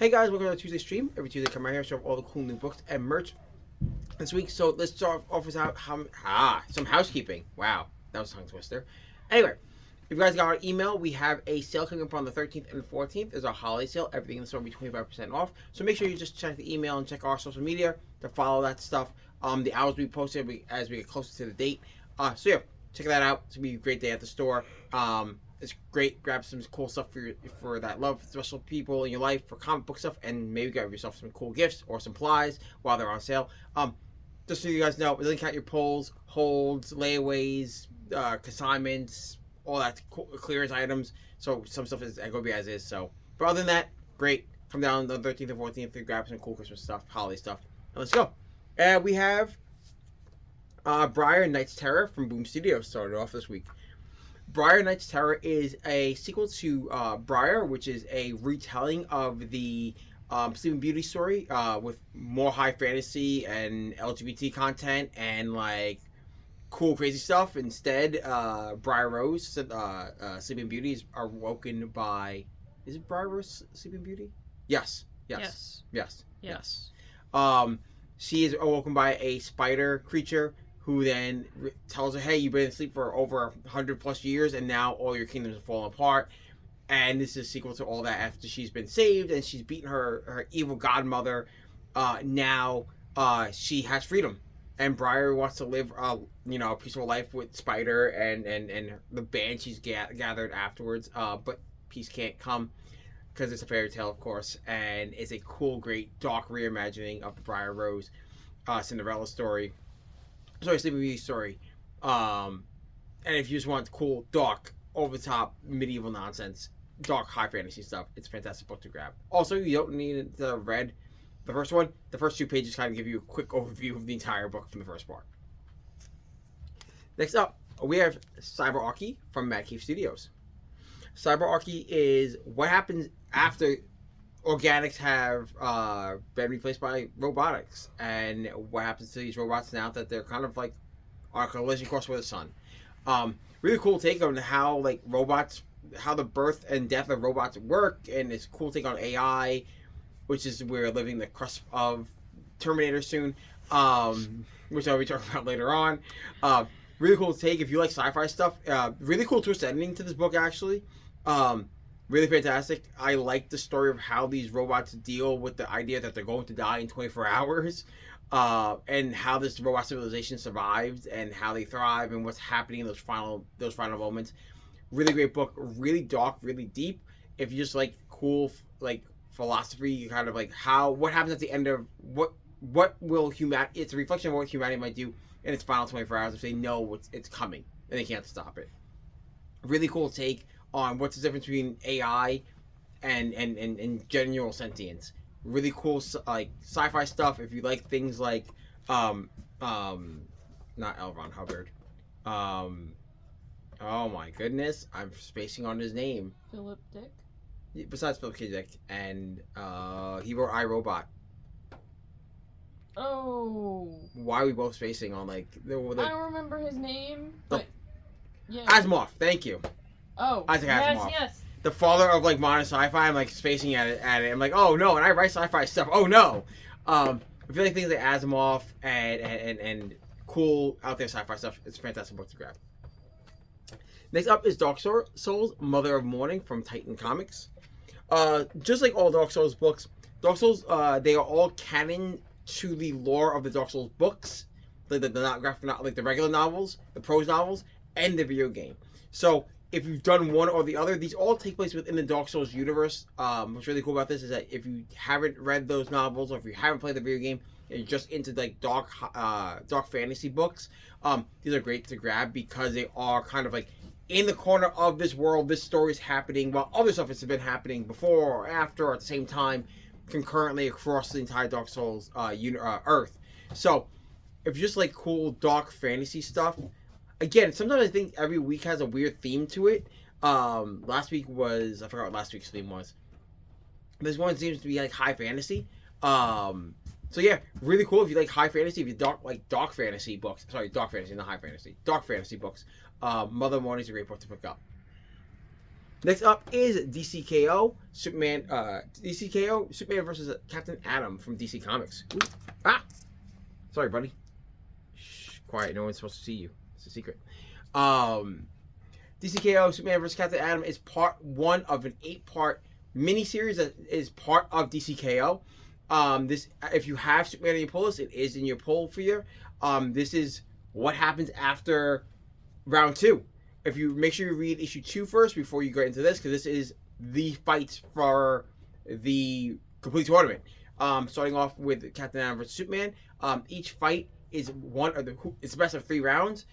Hey guys, welcome to our Tuesday stream. Every Tuesday, come right here, show all the cool new books and merch this week. So let's start off with some housekeeping. Wow, that was a tongue twister. Anyway, if you guys got our email, we have a sale coming up on the 13th and the 14th. It's our holiday sale. Everything in the store will be 25% off. So make sure you just check the email and check our social media to follow that stuff. The hours we posted as we get closer to the date. So yeah, check that out. It's gonna be a great day at the store. It's great. Grab some cool stuff for that love special people in your life for comic book stuff, and maybe grab yourself some cool gifts or some supplies while they're on sale. Just so you guys know, it doesn't count your pulls, holds, layaways, consignments, all that clearance items. So some stuff is going to be as is. So, but other than that, great. Come down the 13th and 14th to grab some cool Christmas stuff, holiday stuff, and let's go. And we have Briar Knight's Terror from Boom Studios started off this week. Briar Knight's Terror is a sequel to Briar, which is a retelling of the Sleeping Beauty story with more high fantasy and LGBT content and like cool crazy stuff. Instead, Briar Rose, Sleeping Beauty, are woken by... Is it Briar Rose Sleeping Beauty? Yes. She is awoken by a spider creature who then tells her, hey, you've been asleep for over 100 plus years and now all your kingdoms have fallen apart. And this is a sequel to all that after she's been saved and she's beaten her evil godmother. Now she has freedom. And Briar wants to live a peaceful life with Spider and the band she's gathered afterwards. But peace can't come because it's a fairy tale, of course. And it's a cool, great, dark reimagining of the Briar Rose Cinderella story. Sorry, Sleeping Beauty story. And if you just want cool, dark, over-the-top, medieval nonsense, dark, high fantasy stuff, it's a fantastic book to grab. Also, you don't need to have read the first one. The first 2 pages kind of give you a quick overview of the entire book from the first part. Next up, we have Cyberarcy from Mad Cave Studios. Cyberarcy is what happens after organics have been replaced by robotics, and what happens to these robots now that they're kind of like on a collision course with the sun. Really cool take on how like robots, how the birth and death of robots work, and it's a cool take on AI, which is we're living the cusp of Terminator soon, which I'll be talking about later on. Really cool take if you like sci-fi stuff. Really cool twist ending to this book actually. Really fantastic. I like the story of how these robots deal with the idea that they're going to die in 24 hours, and how this robot civilization survived and how they thrive and what's happening in those final moments. Really great book. Really dark. Really deep. If you just like cool like philosophy, kind of like what happens at the end of what will humanity. It's a reflection of what humanity might do in its final 24 hours if they know it's coming and they can't stop it. Really cool take on what's the difference between AI and general sentience. Really cool like sci-fi stuff. If you like things like not L. Ron Hubbard. Oh my goodness, I'm spacing on his name. Philip Dick. Besides Philip K. Dick, and he wrote iRobot. Oh. Why are we both spacing on like the I don't remember his name, but yeah. Asimov. Thank you. Oh, Isaac Asimov. Yes. The father of like modern sci-fi. I'm like spacing at it. I'm like, oh no, and I write sci-fi stuff. Oh no. I feel like things like Asimov and cool out there sci-fi stuff. It's a fantastic book to grab. Next up is Dark Souls, Mother of Mourning from Titan Comics. Just like all Dark Souls books, Dark Souls they are all canon to the lore of the Dark Souls books, like the regular novels, the prose novels, and the video game. So if you've done one or the other, these all take place within the Dark Souls universe. What's really cool about this is that if you haven't read those novels or if you haven't played the video game and you're just into like dark fantasy books, these are great to grab because they are kind of like in the corner of this world. This story is happening while other stuff has been happening before or after or at the same time, concurrently across the entire Dark Souls Earth. So if you just like cool dark fantasy stuff. Again, sometimes I think every week has a weird theme to it. Last week was... I forgot what last week's theme was. This one seems to be like high fantasy. So yeah, really cool if you like high fantasy. If you dark fantasy books. Sorry, dark fantasy, not high fantasy. Dark fantasy books. Mother of Mourning is a great book to pick up. Next up is DCKO Superman. DCKO Superman versus Captain Atom from DC Comics. Ooh. Ah, sorry, buddy. Shh, quiet. No one's supposed to see you. It's a secret. DCKO Superman vs. Captain Atom is part 1 of an 8-part miniseries that is part of DCKO. This, if you have Superman on your pull list, it is in your pull for you. This is what happens after round 2. If you make sure you read issue 2 first before you go into this, because this is the fights for the complete tournament. Starting off with Captain Atom vs. Superman. Each fight is it's the best of 3 rounds.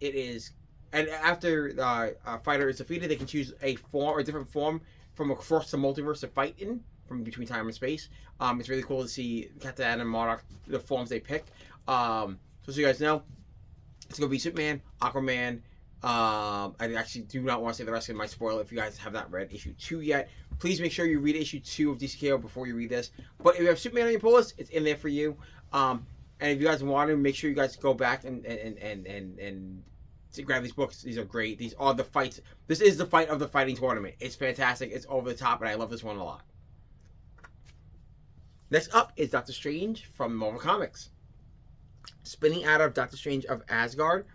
It is. And after a fighter is defeated, they can choose a form or a different form from across the multiverse to fight in, from between time and space. It's really cool to see Captain Atom and Monarch, the forms they pick. So you guys know, it's going to be Superman, Aquaman. I actually do not want to say the rest of my spoiler if you guys have not read issue 2 yet. Please make sure you read issue 2 of DCKO before you read this. But if you have Superman on your pull list, it's in there for you. And if you guys want to, make sure you guys go back and to grab these books. These are great. These are the fights. This is the fight of the fighting tournament. It's fantastic. It's over the top, and I love this one a lot. Next up is Doctor Strange from Marvel Comics. Spinning out of Doctor Strange of Asgard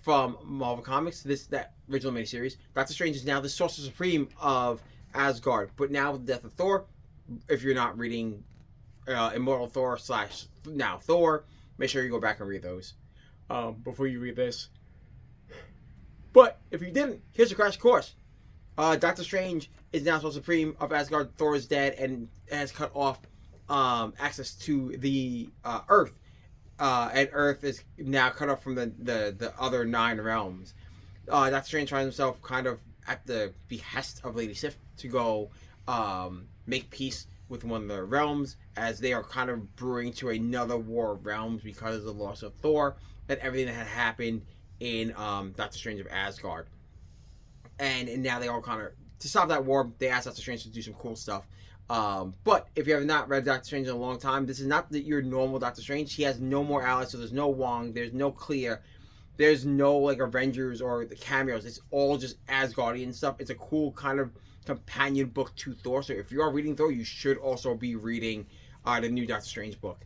from Marvel Comics, that original miniseries. Doctor Strange is now the Sorcerer Supreme of Asgard, but now with the death of Thor, if you're not reading Immortal Thor / now Thor, make sure you go back and read those before you read this. But if you didn't, here's a crash course. Doctor Strange is now Sorcerer Supreme of Asgard. Thor is dead and has cut off access to the Earth. And Earth is now cut off from the other 9 realms. Doctor Strange finds himself kind of at the behest of Lady Sif to go make peace with one of the realms, as they are kind of brewing to another war of realms because of the loss of Thor and everything that had happened in Doctor Strange of Asgard. And now they all kind of, to stop that war, they asked Doctor Strange to do some cool stuff. But if you have not read Doctor Strange in a long time, this is not your normal Doctor Strange. He has no more allies, so there's no Wong, there's no Clea, there's no like Avengers or the cameos. It's all just Asgardian stuff. It's a cool kind of companion book to Thor. So if you are reading Thor, you should also be reading the new Doctor Strange book.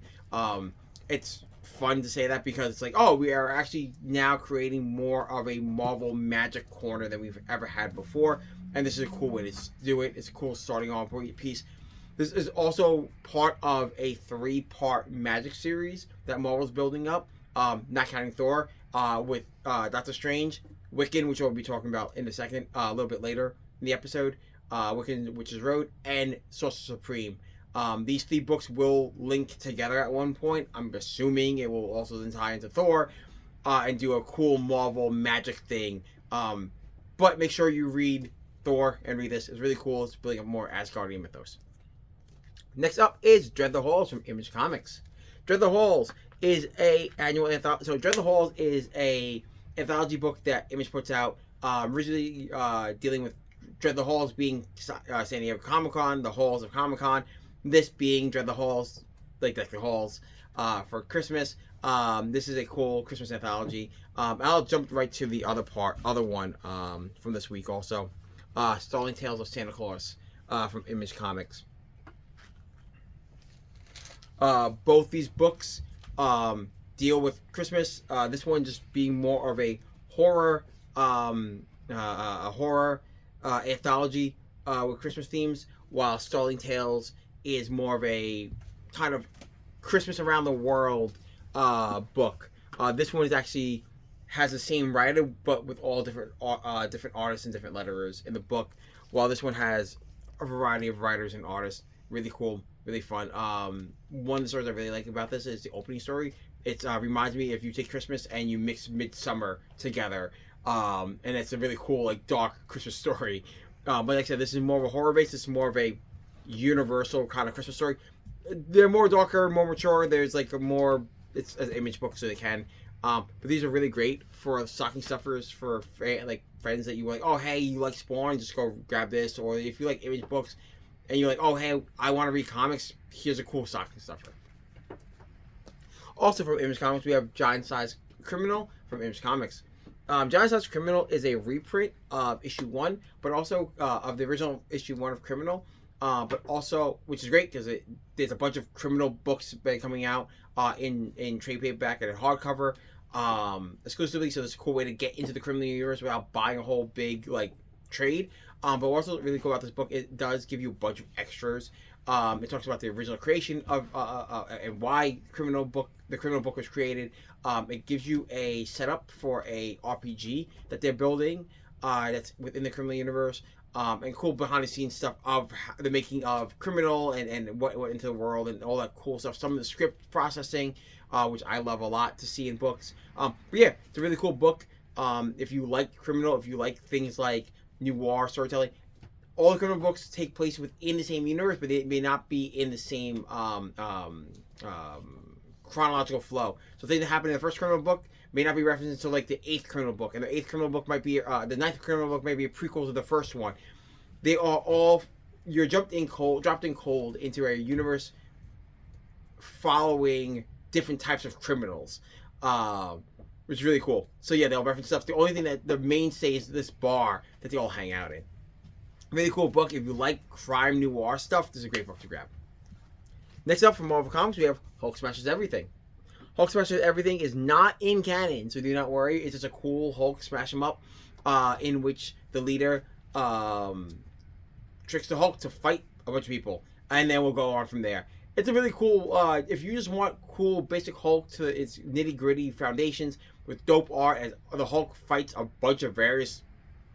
It's fun to say that because it's like, oh, we are actually now creating more of a Marvel magic corner than we've ever had before, and this is a cool way to do it. It's a cool starting off piece. This is also part of a 3-part magic series that Marvel's building up, not counting Thor, with Doctor Strange, Wiccan, which we'll be talking about in a second, a little bit later in the episode, Wiccan, Witch's Road, and Sorcerer Supreme. These 3 books will link together at one point. I'm assuming it will also then tie into Thor and do a cool Marvel magic thing. But make sure you read Thor and read this. It's really cool. It's building up more Asgardian mythos. Next up is Dread the Halls from Image Comics. Dread the Halls is a annual anthology. So Dread the Halls is a anthology book that Image puts out, originally dealing with Dread the Halls being San Diego Comic-Con, the halls of Comic-Con. This being Dread the Halls, like the halls, for Christmas. This is a cool Christmas anthology. I'll jump right to the other one from this week also. Startling Tales of Santa Claus from Image Comics. Both these books deal with Christmas. This one just being more of a horror, anthology with Christmas themes, while Startling Tales is more of a kind of Christmas around the world book. This one is actually has the same writer, but with all different artists and different letterers in the book, while this one has a variety of writers and artists. Really cool, really fun. One of the stories I really like about this is the opening story. It reminds me if you take Christmas and you mix Midsummer together, and it's a really cool, like, dark Christmas story. But like I said, this is more of a horror base. This is more of a universal kind of Christmas story. They're more darker, more mature. There's like it's an Image book, so they can. But these are really great for stocking stuffers, for like friends that you like. Oh, hey, you like Spawn? Just go grab this. Or if you like Image books, and you're like, oh, hey, I want to read comics. Here's a cool stocking stuffer. Also from Image Comics, we have Giant Size Criminal from Image Comics. Giant Size Criminal is a reprint of issue 1, but also of the original issue 1 of Criminal. But also, which is great because there's a bunch of Criminal books coming out in trade paperback and in hardcover exclusively. So it's a cool way to get into the Criminal universe without buying a whole big like trade. But what's also really cool about this book, it does give you a bunch of extras. It talks about the original creation of and why the criminal book was created. It gives you a setup for a RPG that they're building that's within the Criminal universe. And cool behind the scenes stuff of the making of Criminal and what went into the world and all that cool stuff. Some of the script processing, which I love a lot to see in books. But yeah, it's a really cool book. If you like Criminal, if you like things like noir storytelling, all the Criminal books take place within the same universe, but they may not be in the same chronological flow. So things that happen in the first Criminal book may not be referenced until like the 8th Criminal book, and the 8th Criminal book might be the 9th Criminal book may be a prequel to the first one. They are all you're dropped in cold into a universe following different types of criminals, which is really cool. So yeah, they'll reference stuff. The only thing that the mainstay is this bar that they all hang out in. Really cool book. If you like crime noir stuff, this is a great book to grab. Next up from Marvel Comics, we have Hulk Smashes Everything. Hulk Smashes Everything is not in canon, so do not worry. It's just a cool Hulk smash 'em up, in which the leader tricks the Hulk to fight a bunch of people, and then we'll go on from there. It's a really cool. If you just want cool basic Hulk to its nitty gritty foundations with dope art, as the Hulk fights a bunch of various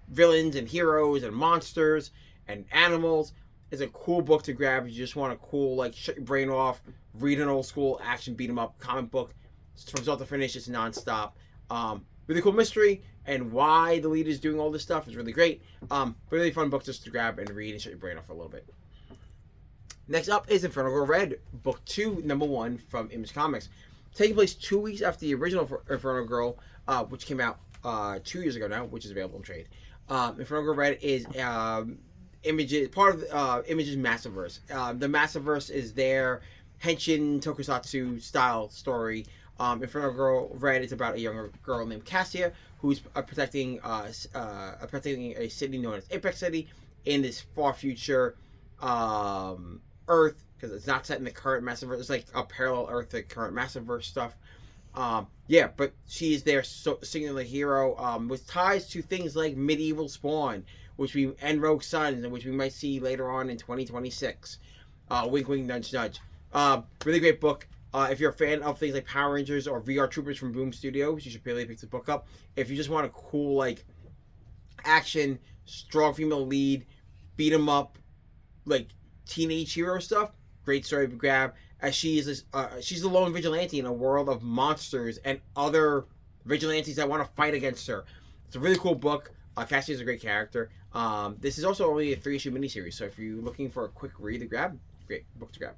villains and heroes and monsters and animals. It's a cool book to grab if you just want a cool, like, shut your brain off, read an old school action beat 'em up comic book. From start to finish, it's nonstop. Really cool mystery, and why the lead is doing all this stuff is really great. But really fun book just to grab and read and shut your brain off for a little bit. Next up is Inferno Girl Red, book 2, number 1 from Image Comics. Taking place 2 weeks after the original Inferno Girl, which came out 2 years ago now, which is available in trade. Inferno Girl Red is Image's part of Image's Massiverse. The Massiverse is their Henshin Tokusatsu style story. Inferno Girl Red is about a younger girl named Cassia who's protecting a city known as Apex City in this far future Earth, because it's not set in the current Massiverse. It's like a parallel Earth to current Massiverse stuff. Yeah, but she is their singular hero with ties to things like Medieval Spawn, and Rogue Sons, and which we might see later on in 2026. Wink, wink, nudge, nudge. Really great book. If you're a fan of things like Power Rangers or VR Troopers from Boom Studios, you should really pick the book up. If you just want a cool, like, action, strong female lead, beat 'em up, like, teenage hero stuff, great story to grab. As she's the lone vigilante in a world of monsters and other vigilantes that want to fight against her. It's a really cool book. Cassie is a great character. This is also only a 3-issue miniseries, so if you're looking for a quick read to grab, great book to grab.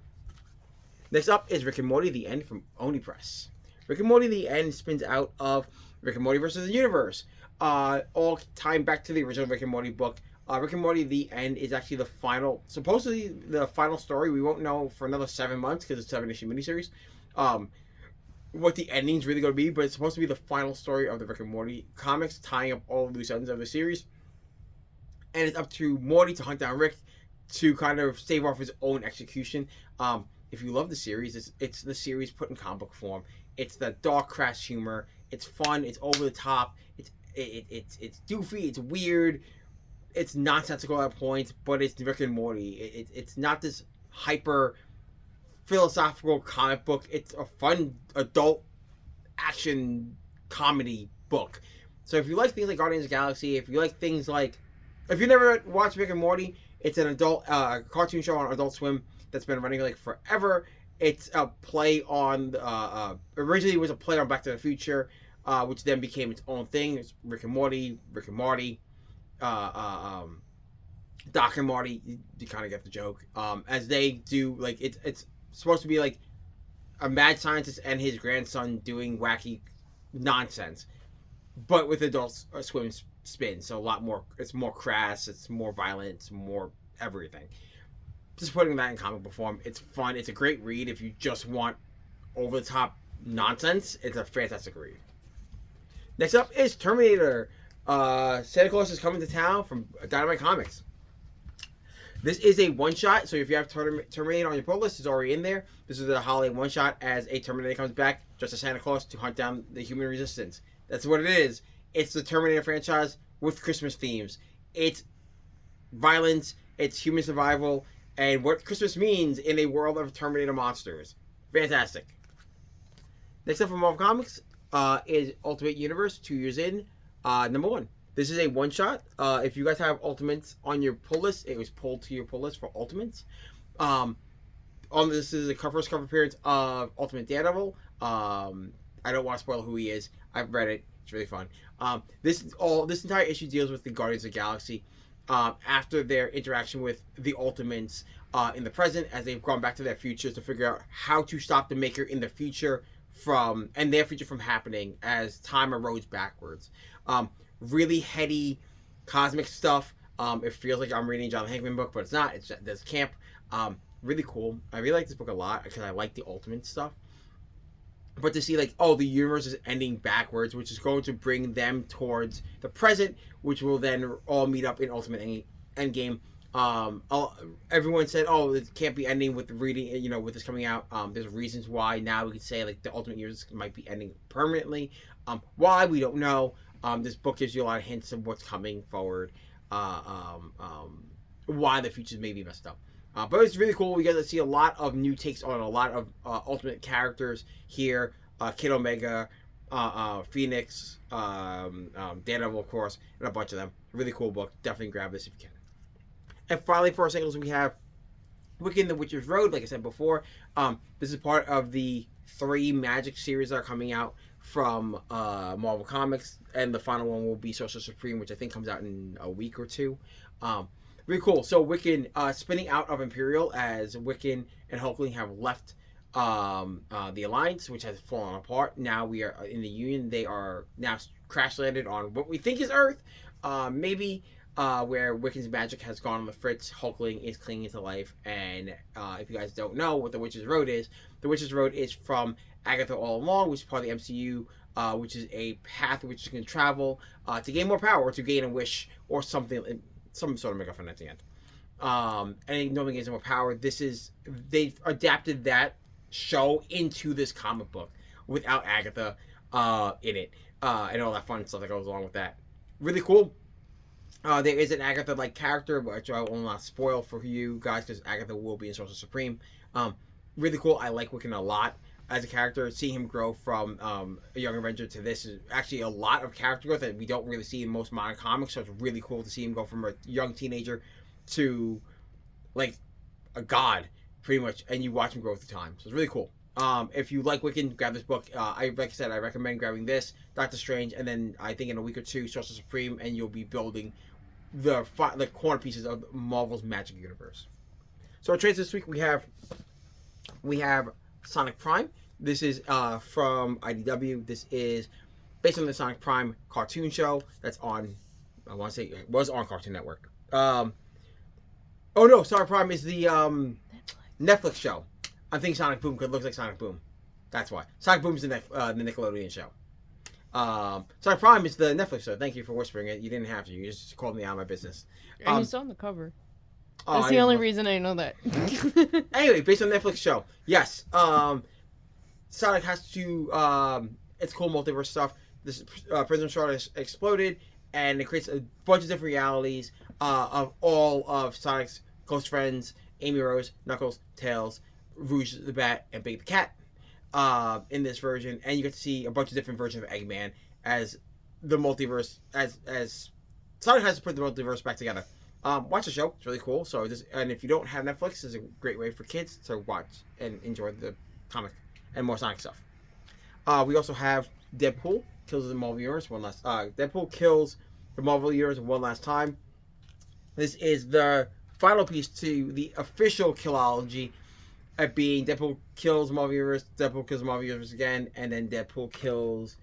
Next up is Rick and Morty The End from Oni Press. Rick and Morty The End spins out of Rick and Morty versus the Universe, all tying back to the original Rick and Morty book. Rick and Morty The End is actually supposedly the final story. We won't know for another 7 months because it's a 7-issue miniseries. What the ending's really going to be, but it's supposed to be the final story of the Rick and Morty comics, tying up all the loose ends of the series. And it's up to Morty to hunt down Rick to kind of stave off his own execution. If you love the series, it's the series put in comic book form. It's the dark, crass humor. It's fun. It's over the top. It's doofy. It's weird. It's nonsensical at points, but it's Rick and Morty. It's not this hyper philosophical comic book. It's a fun adult action comedy book. So if you like things like Guardians of the Galaxy, if you like things like, if you never watched Rick and Morty, it's an adult cartoon show on Adult Swim that's been running like forever. It's a play on originally it was a play on Back to the Future, which then became its own thing. It's Rick and Morty, Doc and Marty. You kind of get the joke. As they do, like, it's supposed to be like a mad scientist and his grandson doing wacky nonsense, but with Adult Swim spin. So a lot more. It's more crass. It's more violent. It's more everything. Just putting that in comic book form. It's fun. It's a great read if you just want over the top nonsense. It's a fantastic read. Next up is Terminator. Santa Claus is coming to town from Dynamite Comics. This is a one-shot, so if you have Terminator on your pull list, it's already in there. This is a holiday one-shot as a Terminator comes back just as Santa Claus to hunt down the human resistance. That's what it is. It's the Terminator franchise with Christmas themes. It's violence, it's human survival, and what Christmas means in a world of Terminator monsters. Fantastic. Next up from Marvel Comics is Ultimate Universe, 2 years in, number 1. This is a one-shot. If you guys have Ultimates on your pull list, it was pulled to your pull list for Ultimates. This is a first cover appearance of Ultimate Daredevil. I don't want to spoil who he is. I've read it. It's really fun. This entire issue deals with the Guardians of the Galaxy after their interaction with the Ultimates in the present, as they've gone back to their future to figure out how to stop the Maker in the future from happening as time erodes backwards. Really heady cosmic stuff. It feels like I'm reading a John Hankman book, but it's not. There's camp. Really cool. I really like this book a lot because I like the Ultimate stuff. But to see the universe is ending backwards, which is going to bring them towards the present, which will then all meet up in Ultimate Endgame. Everyone said, it can't be ending with the reading, with this coming out. There's reasons why now we could say the Ultimate Universe might be ending permanently. Why, we don't know. This book gives you a lot of hints of what's coming forward, why the future may be messed up. But it's really cool. We get to see a lot of new takes on a lot of Ultimate characters here. Kid Omega, Phoenix, Daredevil, of course, and a bunch of them. Really cool book. Definitely grab this if you can. And finally, for our singles, we have Wiccan, The Witcher's Road. Like I said before, this is part of the 3 Magic series that are coming out from Marvel Comics, and the final one will be Sorcerer Supreme, which I think comes out in a week or 2. Really cool. So Wiccan spinning out of Imperial as Wiccan and Hulkling have left the Alliance, which has fallen apart. Now we are in the Union. They are now crash landed on what we think is Earth, maybe where Wiccan's magic has gone on the fritz. Hulkling is clinging to life, and if you guys don't know what the Witch's Road is from Agatha All Along, which is part of the MCU, which is a path which you can travel to gain more power, or to gain a wish, or something, some sort of MacGuffin at the end. And normally gains more power. They've adapted that show into this comic book without Agatha in it, and all that fun stuff that goes along with that. Really cool. There is an Agatha-like character, which I will not spoil for you guys because Agatha will be in Sorcerer Supreme. Really cool. I like Wiccan a lot as a character. Seeing him grow from a young Avenger to this is actually a lot of character growth that we don't really see in most modern comics, so it's really cool to see him go from a young teenager to a god, pretty much, and you watch him grow through time. So it's really cool. If you like Wiccan, grab this book. Like I said, I recommend grabbing this, Doctor Strange, and then I think in a week or 2, Sorcerer Supreme, and you'll be building the corner pieces of Marvel's Magic Universe. So our trades this week, we have Sonic Prime. This is from IDW. This is based on the Sonic Prime cartoon show that's on, I want to say it was on Cartoon Network. Oh no, Sonic Prime is the Netflix show. I think Sonic Boom looks like Sonic Boom. That's why. Sonic Boom is the Nickelodeon show. Sonic Prime is the Netflix show. Thank you for whispering it. You didn't have to. You just called me out of my business. And you saw on the cover. That's the only reason I know that. Anyway, based on the Netflix show. Yes. Sonic has to... it's cool multiverse stuff. This prison shard has exploded, and it creates a bunch of different realities of all of Sonic's close friends. Amy Rose, Knuckles, Tails, Rouge the Bat, and Big the Cat in this version. And you get to see a bunch of different versions of Eggman as the multiverse, as Sonic has to put the multiverse back together. Watch the show. It's really cool. And if you don't have Netflix, it's a great way for kids to watch and enjoy the comic and more Sonic stuff. We also have Deadpool kills the Marvel Universe one last. Deadpool kills the Marvel Universe one last time. This is the final piece to the official killology, at being Deadpool kills Marvel Universe, Deadpool kills Marvel Universe again, and then Deadpool kills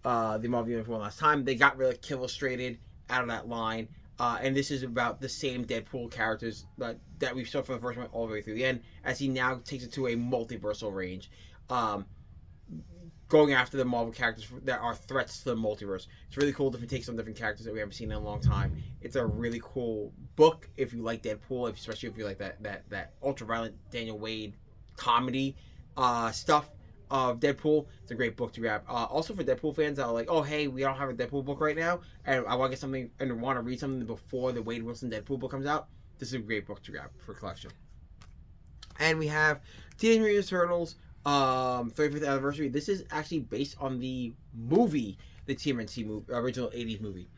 the Marvel Universe one last time. They got rid of Killustrated out of that line. And this is about the same Deadpool characters that we saw from the first one all the way through the end, as he now takes it to a multiversal range. going after the Marvel characters that are threats to the multiverse. It's really cool. Different takes on different characters that we haven't seen in a long time. It's a really cool book if you like Deadpool, especially if you like that ultra-violent Daniel Wade comedy stuff of Deadpool. It's a great book to grab. Also for Deadpool fans that are like, oh hey, we don't have a Deadpool book right now, and I want to get something and want to read something before the Wade Wilson Deadpool book comes out. This is a great book to grab for collection. And we have Teenage Mutant Ninja Turtles 35th anniversary. This is actually based on the movie, the TMNT movie, original 80s movie.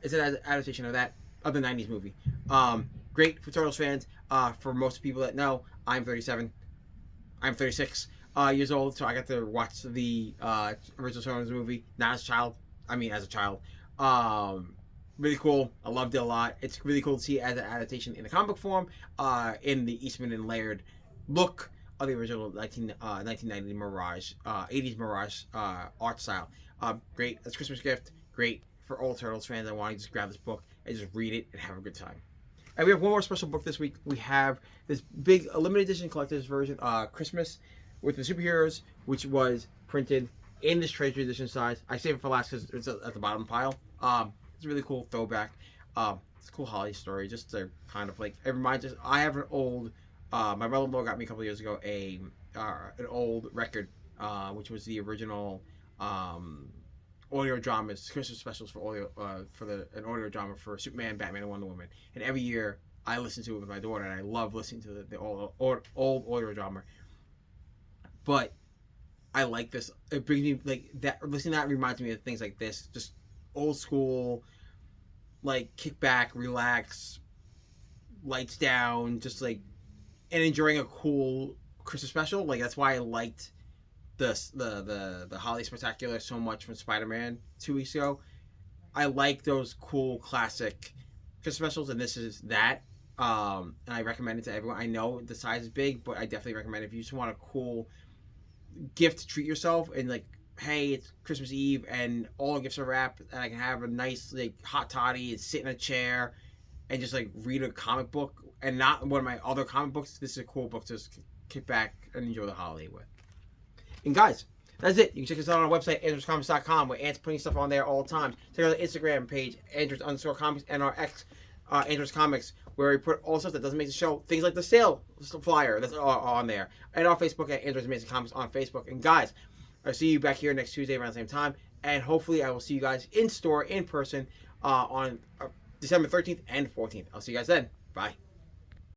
It's an adaptation of the 90s movie. Great for Turtles fans. For most people that know, I'm 37. I'm 36 years old, so I got to watch the original Turtles movie, not as a child. I mean, as a child. Really cool. I loved it a lot. It's really cool to see it as an adaptation in the comic book form, in the Eastman and Laird look of the original 1990 Mirage, 80s Mirage art style. Great as a Christmas gift. Great for all Turtles fans that want to just grab this book and just read it and have a good time. And we have one more special book this week. We have this big limited edition collector's version, Christmas with the superheroes, which was printed in this treasure edition size. I saved it for last because it's at the bottom pile. It's a really cool throwback. It's a cool holiday story. Just to kind of like, it reminds us. I have an old. My brother-in-law got me a couple of years ago an old record, which was the original audio dramas, Christmas specials for audio an audio drama for Superman, Batman, and Wonder Woman. And every year I listen to it with my daughter, and I love listening to the old audio drama. But I like this. It brings me like that. Listening to that reminds me of things like this, just old school, like kick back, relax, lights down, just like, and enjoying a cool Christmas special. Like that's why I liked the Holiday Spectacular so much from Spider-Man 2 weeks ago. I like those cool classic Christmas specials, and this is that. And I recommend it to everyone. I know the size is big, but I definitely recommend it if you just want a cool gift to treat yourself, and like, hey, it's Christmas Eve and all the gifts are wrapped, and I can have a nice like hot toddy and sit in a chair and just like read a comic book, and not one of my other comic books. This is a cool book to just kick back and enjoy the holiday with. And guys, that's it. You can check us out on our website, androidscomics.com, where Ant's putting stuff on there all the time. Check out the Instagram page, androids_comics, and our X, androidscomics, where we put all stuff that doesn't make the show. Things like the sale flyer that's on there. And our Facebook at Androids Amazing Comics on Facebook. And guys, I'll see you back here next Tuesday around the same time. And hopefully I will see you guys in store, in person, on December 13th and 14th. I'll see you guys then. Bye.